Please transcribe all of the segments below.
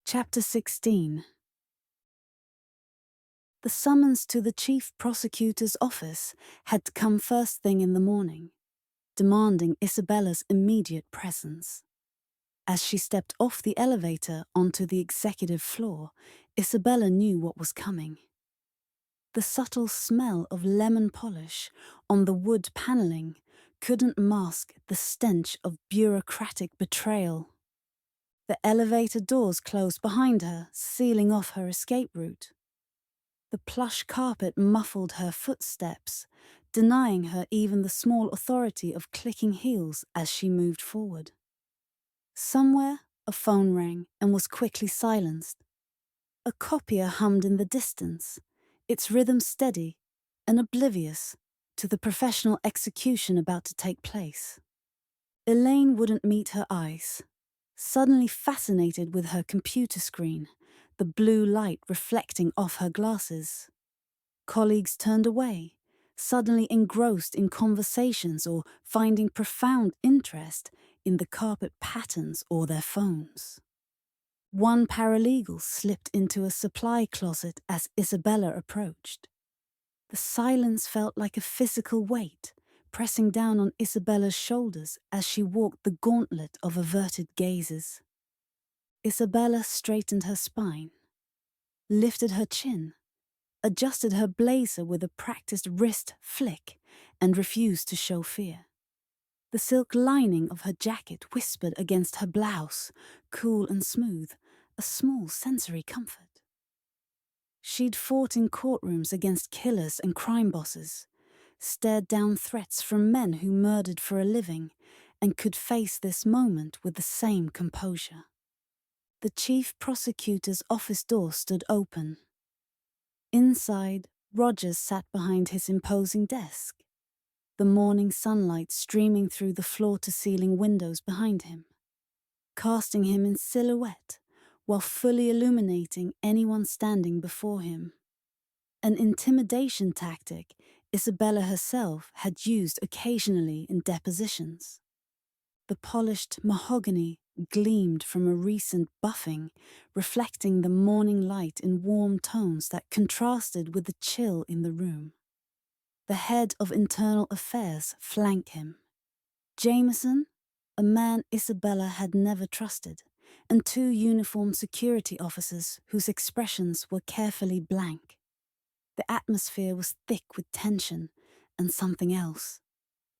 Chapter 16. The summons to the chief prosecutor's office had come first thing in the morning, demanding Isabella's immediate presence. As she stepped off the elevator onto the executive floor, Isabella knew what was coming. The subtle smell of lemon polish on the wood paneling couldn't mask the stench of bureaucratic betrayal. The elevator doors closed behind her, sealing off her escape route. The plush carpet muffled her footsteps, denying her even the small authority of clicking heels as she moved forward. Somewhere, a phone rang and was quickly silenced. A copier hummed in the distance, its rhythm steady and oblivious to the professional execution about to take place. Elaine wouldn't meet her eyes, suddenly fascinated with her computer screen, the blue light reflecting off her glasses. Colleagues turned away, suddenly engrossed in conversations or finding profound interest in the carpet patterns or their phones. One paralegal slipped into a supply closet as Isabella approached. The silence felt like a physical weight, pressing down on Isabella's shoulders as she walked the gauntlet of averted gazes. Isabella straightened her spine, lifted her chin, adjusted her blazer with a practiced wrist flick, and refused to show fear. The silk lining of her jacket whispered against her blouse, cool and smooth, a small sensory comfort. She'd fought in courtrooms against killers and crime bosses, stared down threats from men who murdered for a living, and could face this moment with the same composure. The chief prosecutor's office door stood open. Inside, Rogers sat behind his imposing desk, the morning sunlight streaming through the floor-to-ceiling windows behind him, casting him in silhouette while fully illuminating anyone standing before him. An intimidation tactic Isabella herself had used occasionally in depositions. The polished mahogany gleamed from a recent buffing, reflecting the morning light in warm tones that contrasted with the chill in the room. The head of internal affairs flanked him. Jameson, a man Isabella had never trusted, and two uniformed security officers whose expressions were carefully blank. The atmosphere was thick with tension and something else,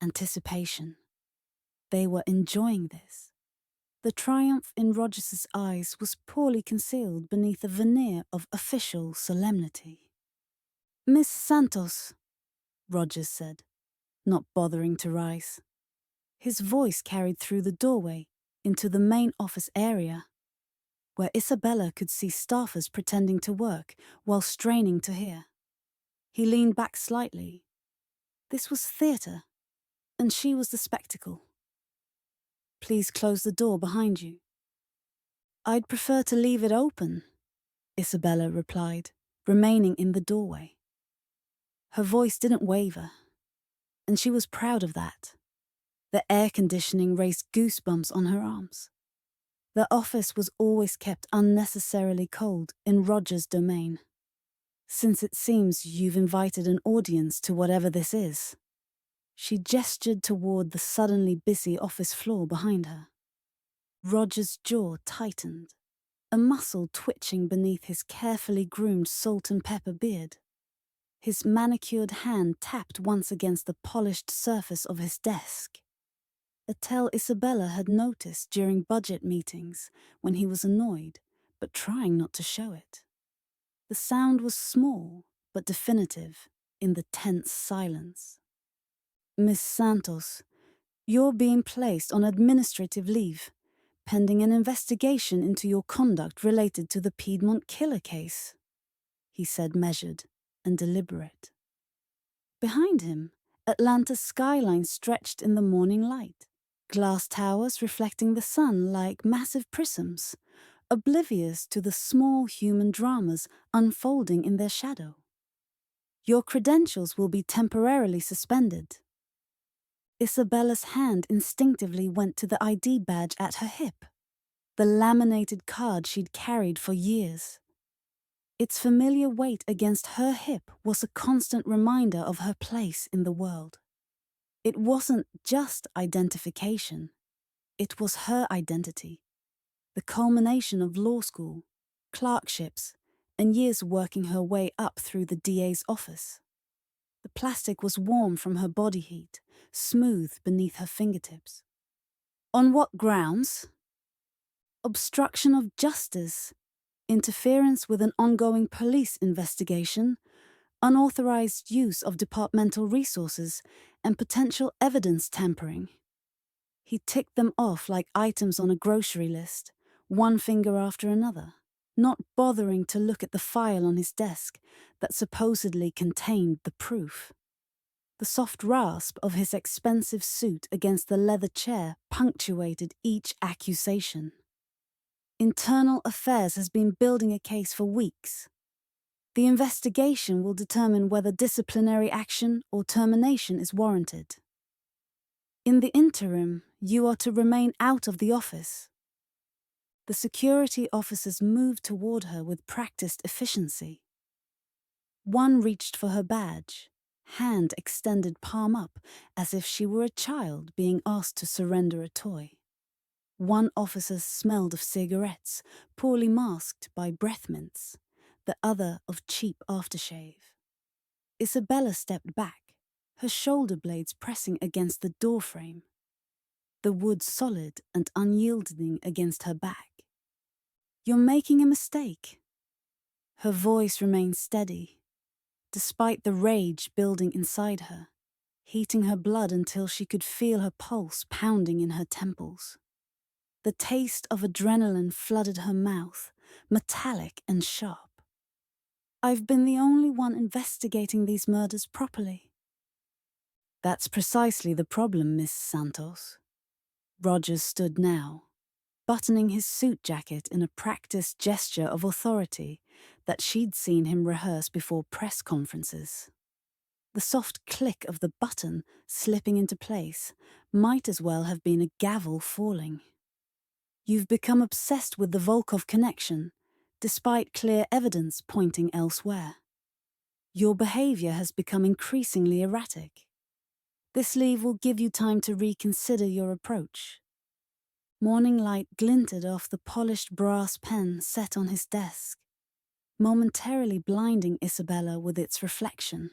anticipation. They were enjoying this. The triumph in Rogers's eyes was poorly concealed beneath a veneer of official solemnity. "Miss Santos," Rogers said, not bothering to rise. His voice carried through the doorway into the main office area, where Isabella could see staffers pretending to work while straining to hear. He leaned back slightly. This was theatre, and she was the spectacle. "Please close the door behind you." "I'd prefer to leave it open," Isabella replied, remaining in the doorway. Her voice didn't waver, and she was proud of that. The air conditioning raised goosebumps on her arms. The office was always kept unnecessarily cold in Roger's domain. "Since it seems you've invited an audience to whatever this is." She gestured toward the suddenly busy office floor behind her. Roger's jaw tightened, a muscle twitching beneath his carefully groomed salt and pepper beard. His manicured hand tapped once against the polished surface of his desk. A tell Isabella had noticed during budget meetings when he was annoyed, but trying not to show it. The sound was small, but definitive, in the tense silence. "Miss Santos, you're being placed on administrative leave, pending an investigation into your conduct related to the Piedmont killer case," he said, measured and deliberate. Behind him, Atlanta's skyline stretched in the morning light, glass towers reflecting the sun like massive prisms, oblivious to the small human dramas unfolding in their shadow. "Your credentials will be temporarily suspended." Isabella's hand instinctively went to the ID badge at her hip. the laminated card she'd carried for years. Its familiar weight against her hip was a constant reminder of her place in the world. It wasn't just identification. It was her identity, the culmination of law school, clerkships, and years working her way up through the DA's office. The plastic was warm from her body heat, smooth beneath her fingertips. On what grounds? Obstruction of justice, interference with an ongoing police investigation, unauthorized use of departmental resources, and potential evidence tampering. He ticked them off like items on a grocery list, one finger after another, not bothering to look at the file on his desk that supposedly contained the proof. The soft rasp of his expensive suit against the leather chair punctuated each accusation. Internal Affairs has been building a case for weeks. The investigation will determine whether disciplinary action or termination is warranted. In the interim, you are to remain out of the office. The security officers moved toward her with practiced efficiency. One reached for her badge, hand extended palm up, as if she were a child being asked to surrender a toy. One officer smelled of cigarettes, poorly masked by breath mints, the other of cheap aftershave. Isabella stepped back, her shoulder blades pressing against the doorframe, the wood solid and unyielding against her back. "You're making a mistake." Her voice remained steady, despite the rage building inside her, heating her blood until she could feel her pulse pounding in her temples. The taste of adrenaline flooded her mouth, metallic and sharp. "I've been the only one investigating these murders properly." "That's precisely the problem, Miss Santos." Rogers stood now, buttoning his suit jacket in a practiced gesture of authority that she'd seen him rehearse before press conferences. The soft click of the button slipping into place might as well have been a gavel falling. "You've become obsessed with the Volkov connection, despite clear evidence pointing elsewhere. Your behavior has become increasingly erratic. This leave will give you time to reconsider your approach." Morning light glinted off the polished brass pen set on his desk, momentarily blinding Isabella with its reflection.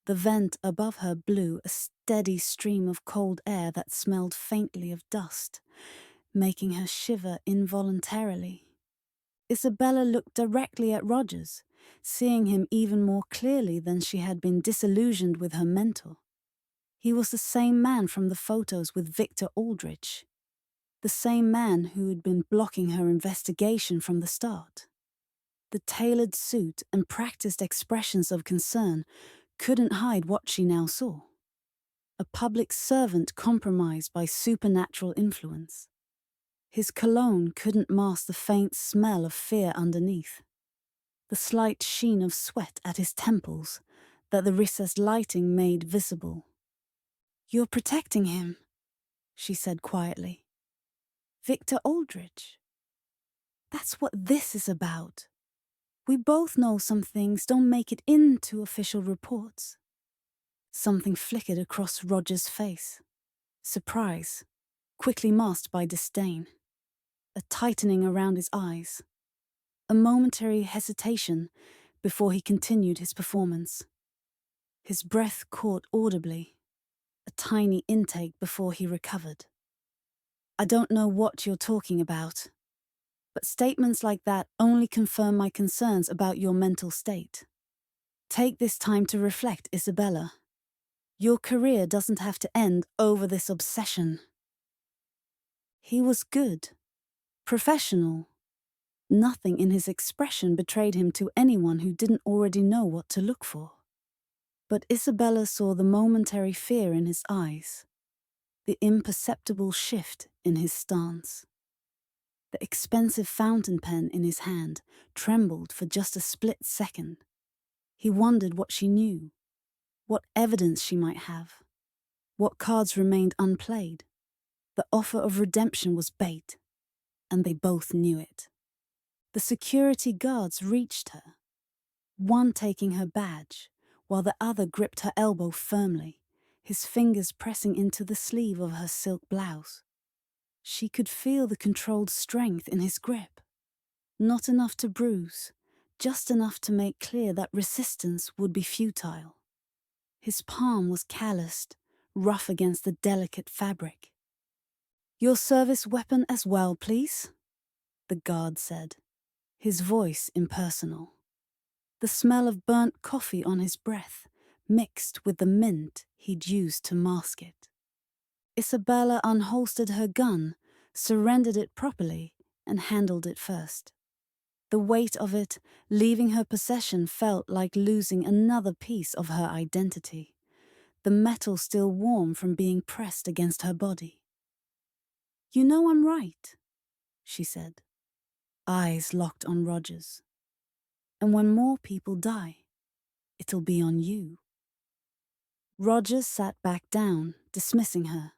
The vent above her blew a steady stream of cold air that smelled faintly of dust, making her shiver involuntarily. Isabella looked directly at Rogers, seeing him even more clearly than she had been disillusioned with her mentor. He was the same man from the photos with Victor Aldrich, the same man who had been blocking her investigation from the start. The tailored suit and practiced expressions of concern couldn't hide what she now saw. A public servant compromised by supernatural influence. His cologne couldn't mask the faint smell of fear underneath, the slight sheen of sweat at his temples that the recessed lighting made visible. "You're protecting him," she said quietly. "Victor Aldrich. That's what this is about. We both know some things don't make it into official reports." Something flickered across Roger's face. Surprise, quickly masked by disdain. A tightening around his eyes. A momentary hesitation before he continued his performance. His breath caught audibly, a tiny intake before he recovered. "I don't know what you're talking about, but statements like that only confirm my concerns about your mental state. Take this time to reflect, Isabella. Your career doesn't have to end over this obsession." He was good, professional. Nothing in his expression betrayed him to anyone who didn't already know what to look for. But Isabella saw the momentary fear in his eyes, the imperceptible shift in his stance. The expensive fountain pen in his hand trembled for just a split second. He wondered what she knew, what evidence she might have, what cards remained unplayed. The offer of redemption was bait. and they both knew it. The security guards reached her, one taking her badge, while the other gripped her elbow firmly, his fingers pressing into the sleeve of her silk blouse. She could feel the controlled strength in his grip. Not enough to bruise, just enough to make clear that resistance would be futile. His palm was calloused, rough against the delicate fabric. "Your service weapon as well, please," the guard said, his voice impersonal. The smell of burnt coffee on his breath mixed with the mint he'd used to mask it. Isabella unholstered her gun, surrendered it properly, and handled it first. The weight of it, leaving her possession, felt like losing another piece of her identity, the metal still warm from being pressed against her body. "You know I'm right," she said, eyes locked on Rogers. "And when more people die, it'll be on you." Rogers sat back down, dismissing her,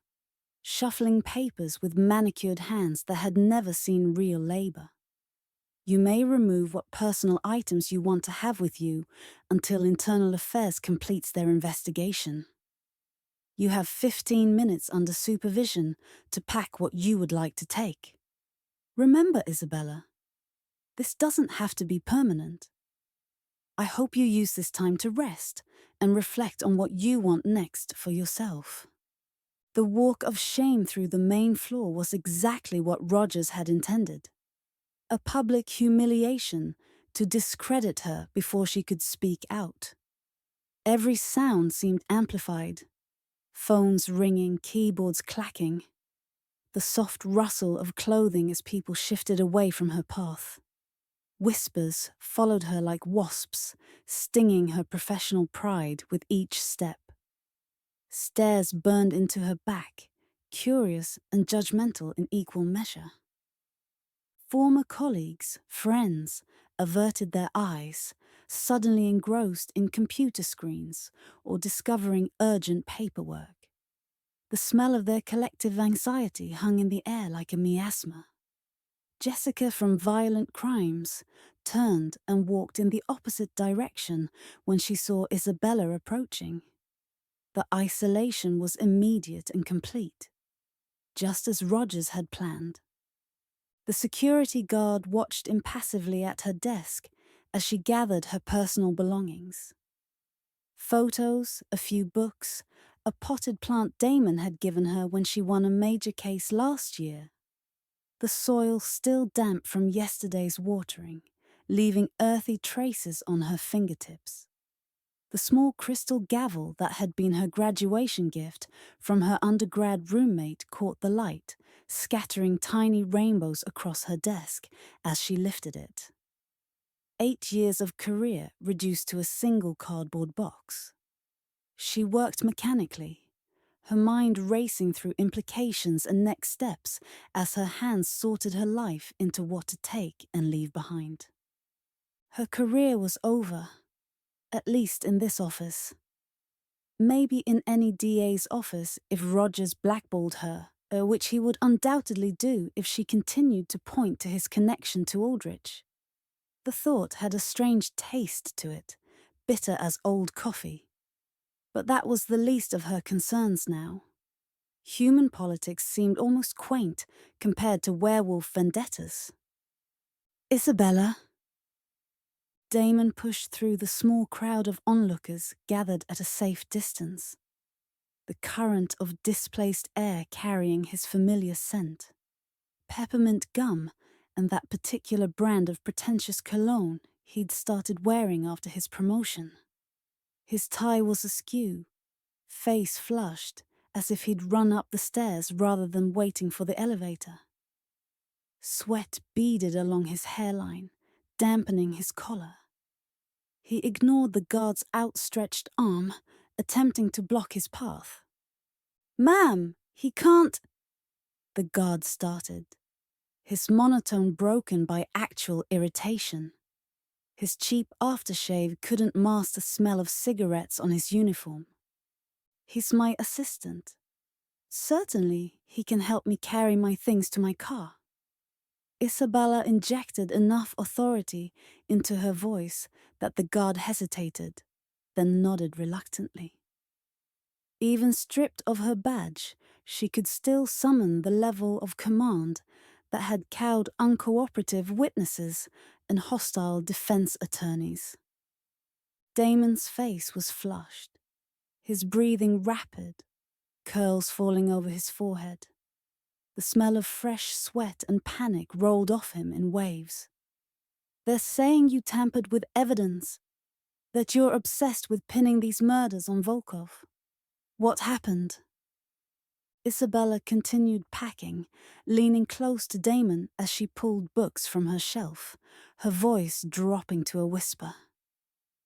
shuffling papers with manicured hands that had never seen real labor. "You may remove what personal items you want to have with you until Internal Affairs completes their investigation. You have 15 minutes under supervision to pack what you would like to take. Remember, Isabella, this doesn't have to be permanent. I hope you use this time to rest and reflect on what you want next for yourself." The walk of shame through the main floor was exactly what Rogers had intended. A public humiliation to discredit her before she could speak out. Every sound seemed amplified. Phones ringing, keyboards clacking. The soft rustle of clothing as people shifted away from her path. Whispers followed her like wasps, stinging her professional pride with each step. Stares burned into her back, curious and judgmental in equal measure. Former colleagues, friends, averted their eyes, suddenly engrossed in computer screens or discovering urgent paperwork. The smell of their collective anxiety hung in the air like a miasma. Jessica from Violent Crimes turned and walked in the opposite direction when she saw Isabella approaching. The isolation was immediate and complete, just as Rogers had planned. The security guard watched impassively at her desk as she gathered her personal belongings. Photos, a few books, a potted plant Damon had given her when she won a major case last year. The soil still damp from yesterday's watering, leaving earthy traces on her fingertips. The small crystal gavel that had been her graduation gift from her undergrad roommate caught the light, scattering tiny rainbows across her desk as she lifted it. 8 years of career reduced to a single cardboard box. She worked mechanically, her mind racing through implications and next steps as her hands sorted her life into what to take and leave behind. Her career was over, at least in this office. Maybe in any DA's office if Rogers blackballed her, which he would undoubtedly do if she continued to point to his connection to Aldrich. The thought had a strange taste to it, bitter as old coffee. But that was the least of her concerns now. Human politics seemed almost quaint compared to werewolf vendettas. "Isabella." Damon pushed through the small crowd of onlookers gathered at a safe distance, the current of displaced air carrying his familiar scent. Peppermint gum and that particular brand of pretentious cologne he'd started wearing after his promotion. His tie was askew, face flushed, as if he'd run up the stairs rather than waiting for the elevator. Sweat beaded along his hairline, dampening his collar. He ignored the guard's outstretched arm, attempting to block his path. "Ma'am, he can't—" the guard started, his monotone broken by actual irritation. His cheap aftershave couldn't mask the smell of cigarettes on his uniform. "He's my assistant. Certainly, he can help me carry my things to my car." Isabella injected enough authority into her voice that the guard hesitated, then nodded reluctantly. Even stripped of her badge, she could still summon the level of command that had cowed uncooperative witnesses and hostile defense attorneys. Damon's face was flushed, his breathing rapid, curls falling over his forehead. The smell of fresh sweat and panic rolled off him in waves. "They're saying you tampered with evidence, that you're obsessed with pinning these murders on Volkov. What happened?" Isabella continued packing, leaning close to Damon as she pulled books from her shelf, her voice dropping to a whisper.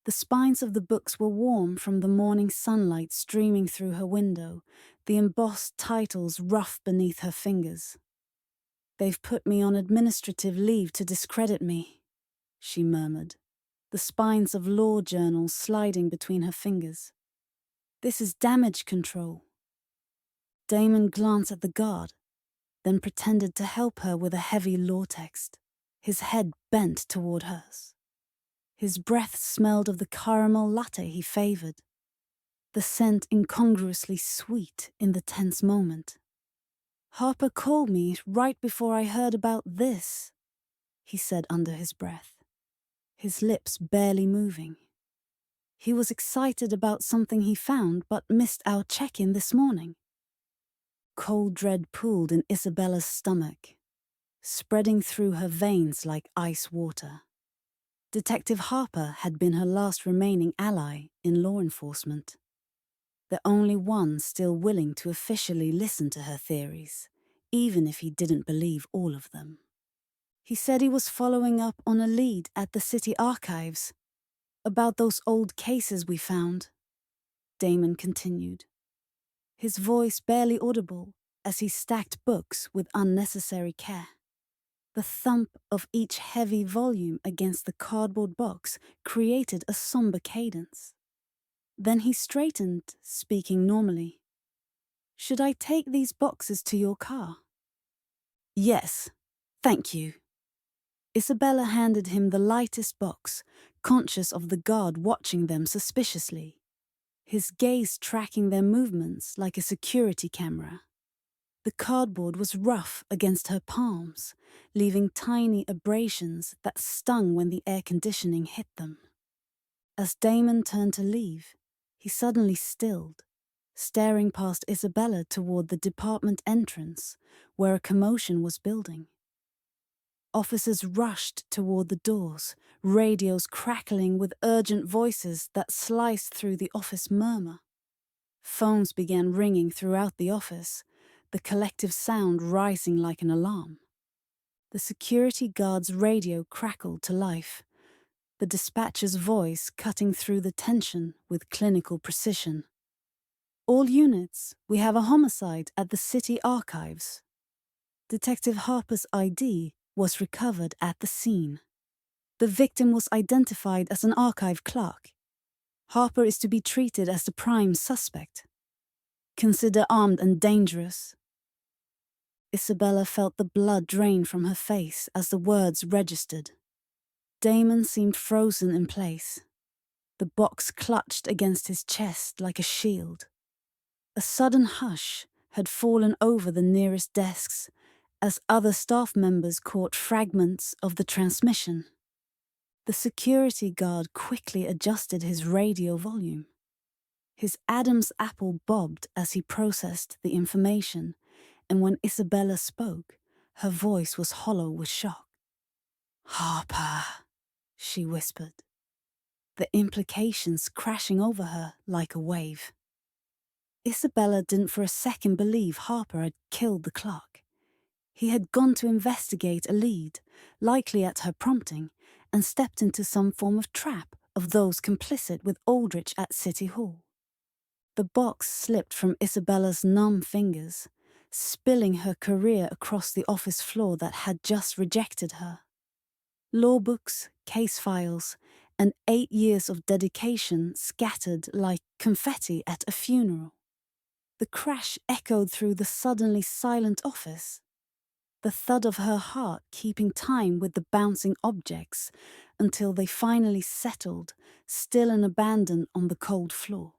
The spines of the books were warm from the morning sunlight streaming through her window, the embossed titles rough beneath her fingers. "They've put me on administrative leave to discredit me," she murmured, the spines of law journals sliding between her fingers. "This is damage control." Damon glanced at the guard, then pretended to help her with a heavy law text, his head bent toward hers. His breath smelled of the caramel latte he favored, the scent incongruously sweet in the tense moment. "Harper called me right before I heard about this," he said under his breath, his lips barely moving. He was excited about something he found but missed our check-in this morning. Cold dread pooled in Isabella's stomach, spreading through her veins like ice water. Detective Harper had been her last remaining ally in law enforcement, the only one still willing to officially listen to her theories, even if he didn't believe all of them. "He said he was following up on a lead at the city archives about those old cases we found," Damon continued, his voice barely audible as he stacked books with unnecessary care. The thump of each heavy volume against the cardboard box created a somber cadence. Then he straightened, speaking normally. "Should I take these boxes to your car?" "Yes, thank you." Isabella handed him the lightest box, conscious of the guard watching them suspiciously, his gaze tracking their movements like a security camera. The cardboard was rough against her palms, leaving tiny abrasions that stung when the air conditioning hit them. As Damon turned to leave, he suddenly stilled, staring past Isabella toward the department entrance, where a commotion was building. Officers rushed toward the doors, radios crackling with urgent voices that sliced through the office murmur. Phones began ringing throughout the office, the collective sound rising like an alarm. The security guard's radio crackled to life, the dispatcher's voice cutting through the tension with clinical precision. "All units, we have a homicide at the city archives." Detective Harper's ID was recovered at the scene. The victim was identified as an archive clerk. Harper is to be treated as the prime suspect. Consider armed and dangerous. Isabella felt the blood drain from her face as the words registered. Damon seemed frozen in place. The box clutched against his chest like a shield. A sudden hush had fallen over the nearest desks as other staff members caught fragments of the transmission. The security guard quickly adjusted his radio volume. His Adam's apple bobbed as he processed the information, and when Isabella spoke, her voice was hollow with shock. "Harper," she whispered, the implications crashing over her like a wave. Isabella didn't for a second believe Harper had killed the clerk. He had gone to investigate a lead, likely at her prompting, and stepped into some form of trap of those complicit with Aldrich at City Hall. The box slipped from Isabella's numb fingers, spilling her career across the office floor that had just rejected her. Law books, case files, and 8 years of dedication scattered like confetti at a funeral. The crash echoed through the suddenly silent office. the thud of her heart keeping time with the bouncing objects until they finally settled, still and abandoned on the cold floor.